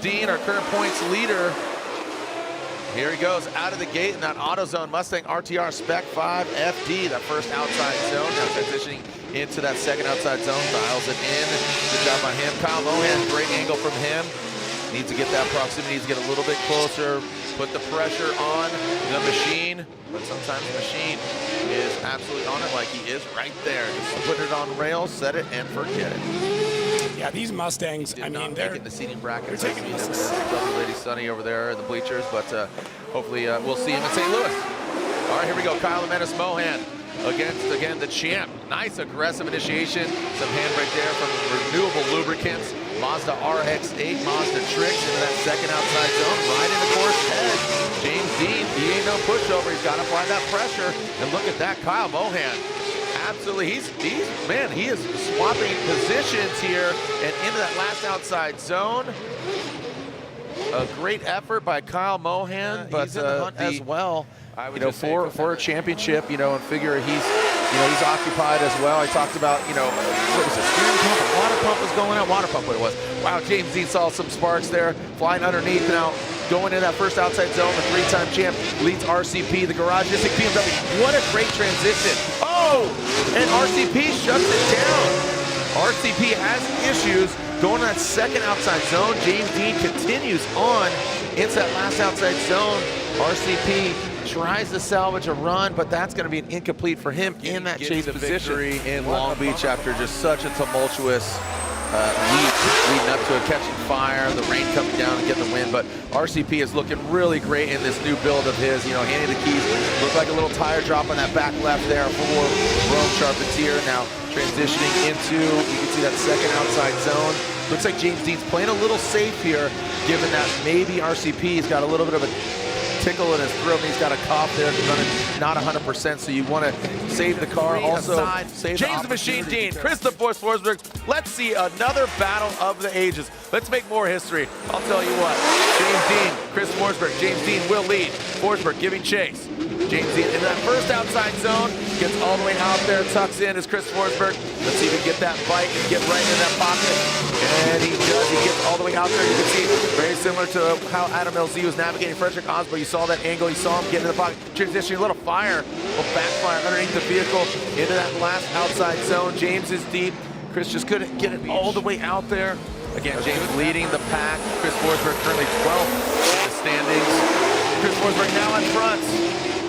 Deane, our current points leader. Here he goes out of the gate in that AutoZone Mustang RTR Spec 5 FD, that first outside zone. Now transitioning into that second outside zone, dials it in. Good job by him. Kyle Mohan, great angle from him. Needs to get that proximity, needs to get a little bit closer, put the pressure on the machine. But sometimes the machine is absolutely on it, like he is right there. Just put it on rails, set it, and forget it. Yeah, these Mustangs, I mean, they're in the seating bracket. They're taking this. Lady Sunny over there in the bleachers, but hopefully we'll see him in St. Louis. All right, here we go. Kyle the Menace Mohan against, again, the champ. Nice aggressive initiation. Some handbrake there from Renewable Lubricants. Mazda RX-8, Mazda Tricks into that second outside zone, right in the course edge. James Deane, he ain't no pushover. He's got to apply that pressure. And look at that, Kyle Mohan. Absolutely, man, he is swapping positions here and into that last outside zone. A great effort by Kyle Mohan, but he's in the hunt as well. You know, for a championship, you know, and figure he's occupied as well. I talked about, you know, what was it, steering pump, a water pump was going on, water pump what it was. Wow, James Deane saw some sparks there, flying underneath now, going in that first outside zone. The three-time champ leads RCP, the Garage Disc BMW. What a great transition. Oh, and RCP shuts it down. RCP has issues going to that second outside zone. James Deane continues on into that last outside zone. RCP tries to salvage a run, but that's going to be an incomplete for him in that chase position in Long Beach after just such a tumultuous week leading up to a catching fire, the rain coming down and getting the wind. But RCP is looking really great in this new build of his. You know, handing the keys, looked like a little tire drop on that back left there for Rome Charpentier. Now transitioning into, you can see that second outside zone. Looks like James Deane's playing a little safe here, given that maybe RCP's got a little bit of a tickle in his throat, and he's got a cough there, not 100%, so you want to save the car. Also, save James the Machine Deane, Chris the Force Forsberg. Let's see another battle of the ages. Let's make more history. I'll tell you what. James Deane, Chris Forsberg. James Deane will lead. Forsberg giving chase. James Deane in that first outside zone, gets all the way out there, tucks in as Chris Forsberg. Let's see if he can get that bite and get right in that pocket. And he does. He gets all the way out there. You can see very similar to how Adam LZ was navigating Frederick Osborne. You saw that angle. You saw him get in the pocket, transitioning, a little fire, a little backfire underneath the vehicle into that last outside zone. James is deep. Chris just couldn't get it all the way out there. Again, James leading the pack. Chris Forsberg currently 12th in the standings. Chris Forsberg now in front.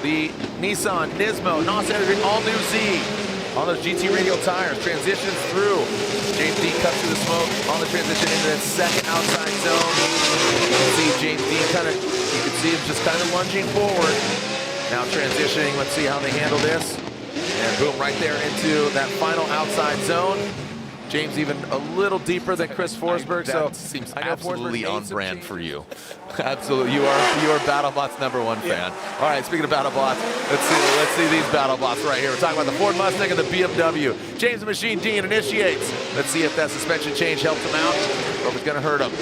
The Nissan Nismo NOS Energy all-new Z on those GT radial tires. Transitions through. James Deane cuts through the smoke on the transition into that second outside zone. You can see James Deane you can see him just kind of lunging forward. Now transitioning, let's see how they handle this. And boom, right there into that final outside zone. James even a little deeper than Chris Forsberg, so seems I know absolutely on brand for you. Absolutely, you are BattleBots #1 fan. All right, speaking of BattleBots, let's see these BattleBots right here. We're talking about the Ford Mustang and the BMW. James the Machine Deane initiates. Let's see if that suspension change helps him out or if it's going to hurt him.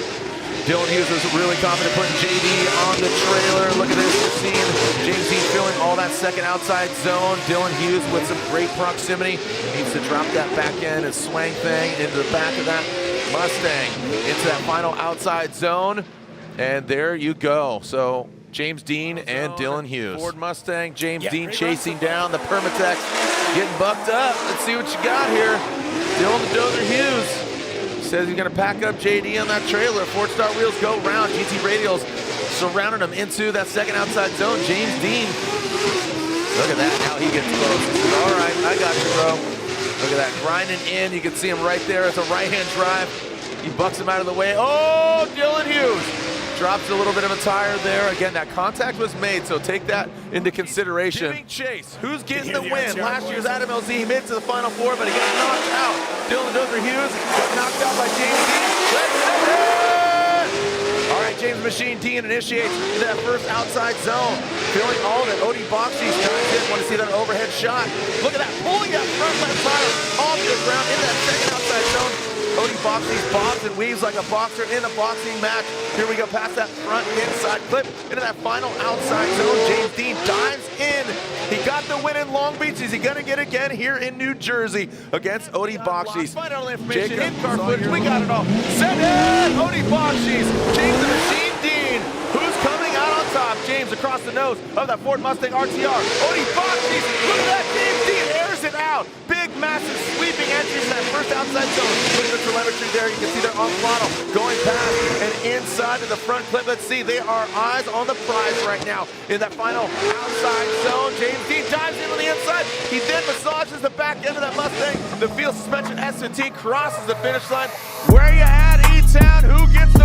Dylan Hughes was really confident putting JD on the trailer. Look at this, we're seeing James Deane filling all that second outside zone. Dylan Hughes with some great proximity. Needs to drop that back end and swing thing into the back of that Mustang into that final outside zone. And there you go. So James Deane and Dylan Hughes. Ford Mustang, James Deane chasing down the Permatex, getting bucked up. Let's see what you got here. Dylan the Dozer Hughes says he's going to pack up JD on that trailer. Ford Star wheels go round. GT radials surrounding him into that second outside zone. James Deane, look at that. Now he gets close. He says, all right, I got you, bro. Look at that, grinding in. You can see him right there. It's a right-hand drive. He bucks him out of the way. Oh, Dylan Hughes drops a little bit of a tire there. Again, that contact was made, so take that into consideration. Giving chase. Who's getting the win? Last year's Adam LZ, he made it to the Final Four, but he got knocked out. Dylan Dozer Hughes got knocked out by James Deane. All right, James Machine Deane initiates into that first outside zone. Feeling all that. Odie Boxies times in. Want to see that overhead shot. Look at that, pulling that front left tire off the ground into that second outside zone. Odie Boxy's bobs and weaves like a boxer in a boxing match. Here we go, past that front inside clip into that final outside zone. James Deane dives in. He got the win in Long Beach. Is he going to get it again here in New Jersey against Odie Boxy's? Find out all the information, in-car footage, we got it all. Send it! Odie Boxy's, James the Machine Deane, who's coming out on top. James across the nose of that Ford Mustang RTR. Odie Boxy's, look at that, James Deane airs it out. Big, massive, sweeping entries in that first outside zone. Look at the telemetry there. You can see they're on throttle, going past and inside to the front clip. Let's see, they are eyes on the prize right now in that final outside zone. James Deane dives in on the inside. He then massages the back end of that Mustang. The field suspension S&T crosses the finish line. Where you at, E-Town? Who gets the